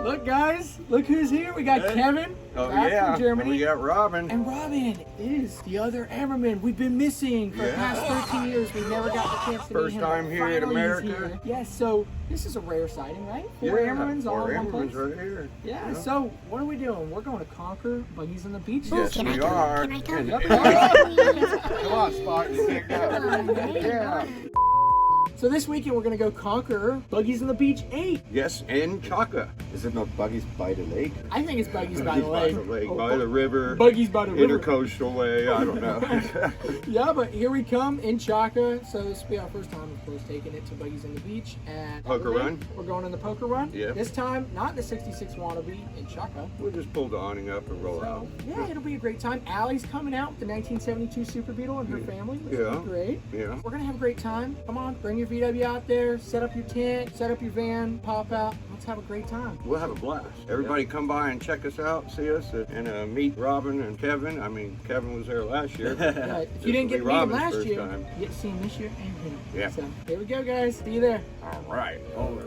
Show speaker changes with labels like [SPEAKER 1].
[SPEAKER 1] Look, guys, look who's here. We got Kevin back from Germany.
[SPEAKER 2] And we got Robin.
[SPEAKER 1] And Robin is the other Ammerman we've been missing for the past 13 years. We've never got the chance to meet him.
[SPEAKER 2] First time here in America.
[SPEAKER 1] Yes, so this is a rare sighting, right? Four Ammermans all in one place.
[SPEAKER 2] Right here.
[SPEAKER 1] Yeah, so what are we doing? We're going to conquer Buggies on the Beach.
[SPEAKER 2] Yes, we are.
[SPEAKER 3] Can I
[SPEAKER 2] Come on, Spot. You can't go. Yeah.
[SPEAKER 1] So this weekend we're going to go conquer Buggies on the Beach 8.
[SPEAKER 2] Yes, and Chaka.
[SPEAKER 4] Is it not Buggies by the lake?
[SPEAKER 1] I think it's Buggies by the lake.
[SPEAKER 2] By the river.
[SPEAKER 1] Buggies by the river.
[SPEAKER 2] Intercoastal way. I don't know.
[SPEAKER 1] Yeah, but here we come in Chaka. So this will be our first time, of course, taking it to Buggies on the Beach. And
[SPEAKER 2] Poker run?
[SPEAKER 1] We're going on the poker run.
[SPEAKER 2] Yeah.
[SPEAKER 1] This time, not the 66 wannabe in Chaka.
[SPEAKER 2] We'll just pull the awning up and roll out.
[SPEAKER 1] Yeah, it'll be a great time. Allie's coming out with the 1972 Super Beetle and her family, which will be great.
[SPEAKER 2] Yeah.
[SPEAKER 1] We're gonna have a great time. Come on, bring your VW out there, set up your tent, set up your van, pop out. Let's have a great time.
[SPEAKER 2] We'll have a blast. Everybody come by and check us out, see us, and meet Robin and Kevin. I mean, Kevin was there last year.
[SPEAKER 1] Yeah, if you didn't get to meet him last year, you get to see him this year and him.
[SPEAKER 2] Yeah.
[SPEAKER 1] So here we go, guys. See you there.
[SPEAKER 2] All right. Over.